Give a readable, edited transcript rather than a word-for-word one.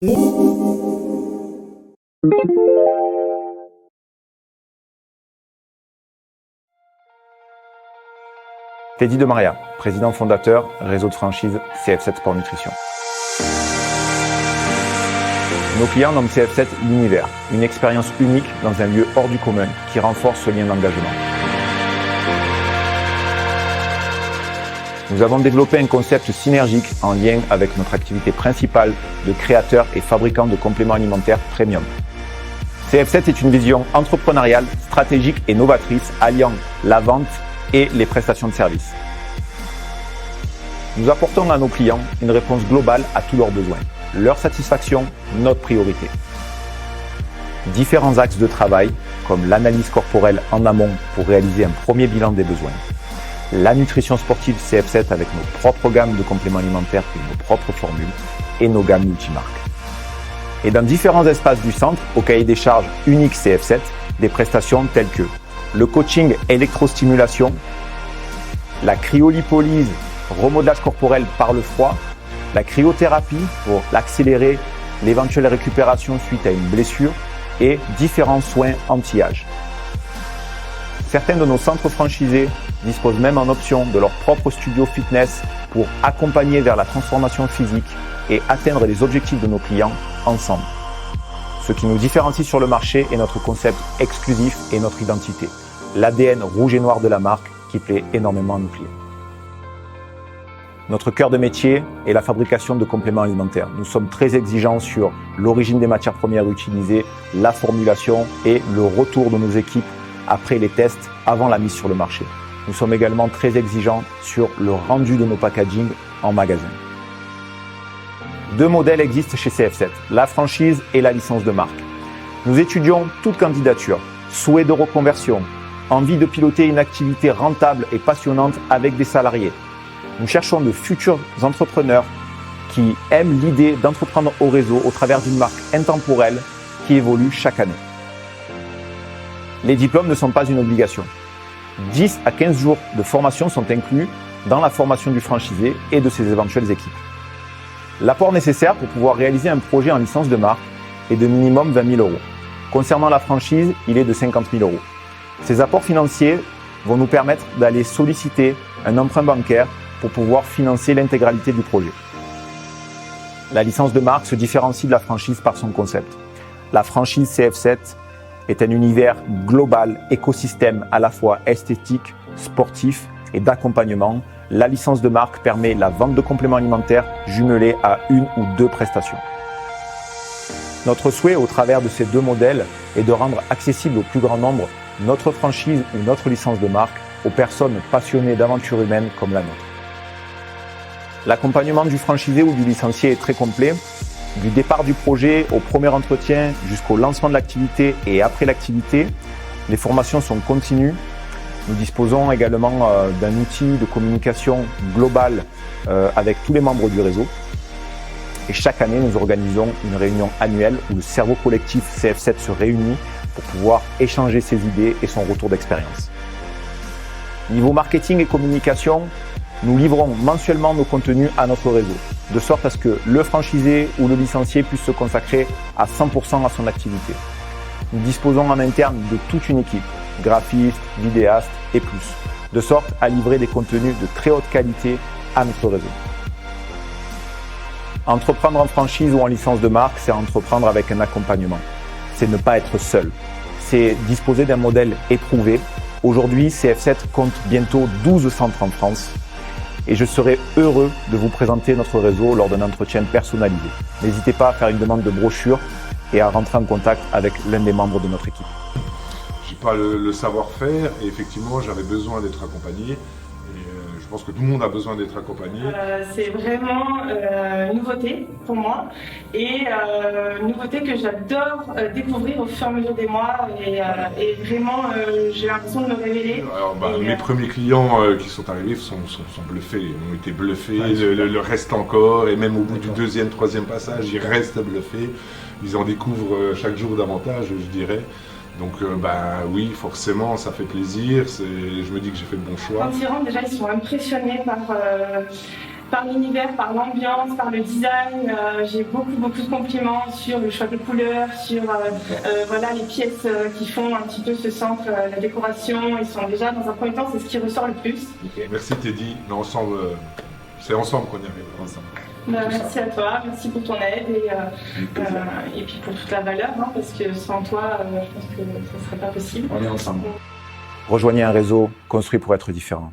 Teddy de Maria, président fondateur, réseau de franchise CF7 Sport Nutrition. Nos clients nomment CF7 l'univers, une expérience unique dans un lieu hors du commun qui renforce ce lien d'engagement. Nous avons développé un concept synergique en lien avec notre activité principale de créateur et fabricant de compléments alimentaires premium. CF7 est une vision entrepreneuriale, stratégique et novatrice alliant la vente et les prestations de services. Nous apportons à nos clients une réponse globale à tous leurs besoins. Leur satisfaction, notre priorité. Différents axes de travail, comme l'analyse corporelle en amont pour réaliser un premier bilan des besoins. La nutrition sportive CF7 avec nos propres gammes de compléments alimentaires et nos propres formules et nos gammes multimarques. Et dans différents espaces du centre, au cahier des charges unique CF7, des prestations telles que le coaching électrostimulation, la cryolipolyse, remodelage corporel par le froid, la cryothérapie pour accélérer l'éventuelle récupération suite à une blessure et différents soins anti-âge. Certains de nos centres franchisés disposent même en option de leur propre studio fitness pour accompagner vers la transformation physique et atteindre les objectifs de nos clients ensemble. Ce qui nous différencie sur le marché est notre concept exclusif et notre identité, l'ADN rouge et noir de la marque qui plaît énormément à nos clients. Notre cœur de métier est la fabrication de compléments alimentaires. Nous sommes très exigeants sur l'origine des matières premières utilisées, la formulation et le retour de nos équipes après les tests, avant la mise sur le marché. Nous sommes également très exigeants sur le rendu de nos packaging en magasin. Deux modèles existent chez CF7, la franchise et la licence de marque. Nous étudions toute candidature, souhait de reconversion, envie de piloter une activité rentable et passionnante avec des salariés. Nous cherchons de futurs entrepreneurs qui aiment l'idée d'entreprendre au réseau au travers d'une marque intemporelle qui évolue chaque année. Les diplômes ne sont pas une obligation. 10 à 15 jours de formation sont inclus dans la formation du franchisé et de ses éventuelles équipes. L'apport nécessaire pour pouvoir réaliser un projet en licence de marque est de minimum 20 000 €. Concernant la franchise, il est de 50 000 €. Ces apports financiers vont nous permettre d'aller solliciter un emprunt bancaire pour pouvoir financer l'intégralité du projet. La licence de marque se différencie de la franchise par son concept. La franchise CF7 est un univers global, écosystème à la fois esthétique, sportif et d'accompagnement. La licence de marque permet la vente de compléments alimentaires jumelés à une ou deux prestations. Notre souhait au travers de ces deux modèles est de rendre accessible au plus grand nombre notre franchise ou notre licence de marque aux personnes passionnées d'aventures humaines comme la nôtre. L'accompagnement du franchisé ou du licencié est très complet. Du départ du projet au premier entretien jusqu'au lancement de l'activité et après l'activité, les formations sont continues. Nous disposons également d'un outil de communication globale avec tous les membres du réseau. Et chaque année, nous organisons une réunion annuelle où le cerveau collectif CF7 se réunit pour pouvoir échanger ses idées et son retour d'expérience. Niveau marketing et communication, nous livrons mensuellement nos contenus à notre réseau, de sorte à ce que le franchisé ou le licencié puisse se consacrer à 100% à son activité. Nous disposons en interne de toute une équipe, graphistes, vidéastes et plus, de sorte à livrer des contenus de très haute qualité à notre réseau. Entreprendre en franchise ou en licence de marque, c'est entreprendre avec un accompagnement. C'est ne pas être seul. C'est disposer d'un modèle éprouvé. Aujourd'hui, CF7 compte bientôt 12 centres en France. Et je serai heureux de vous présenter notre réseau lors d'un entretien personnalisé. N'hésitez pas à faire une demande de brochure et à rentrer en contact avec l'un des membres de notre équipe. J'ai pas le savoir-faire et effectivement j'avais besoin d'être accompagné. Je pense que tout le monde a besoin d'être accompagné. C'est vraiment une nouveauté pour moi et une nouveauté que j'adore découvrir au fur et à mesure des mois et vraiment j'ai l'impression de me révéler. Alors, mes premiers clients qui sont arrivés sont bluffés, ont été bluffés, le reste encore et même au bout du deuxième, troisième passage, ils restent bluffés. Ils en découvrent chaque jour davantage, je dirais. Donc oui, forcément, ça fait plaisir. Je me dis que j'ai fait le bon choix. Quand ils rentrent, déjà, ils sont impressionnés par l'univers, par l'ambiance, par le design. J'ai beaucoup de compliments sur le choix des couleurs, sur voilà, les pièces qui font un petit peu ce centre, la décoration. Ils sont déjà, dans un premier temps, c'est ce qui ressort le plus. Merci Teddy, mais ensemble, c'est ensemble qu'on y arrive. Ensemble. Merci à toi, merci pour ton aide et puis pour toute la valeur, hein, parce que sans toi, je pense que ça ne serait pas possible. On est ensemble. Rejoignez un réseau construit pour être différent.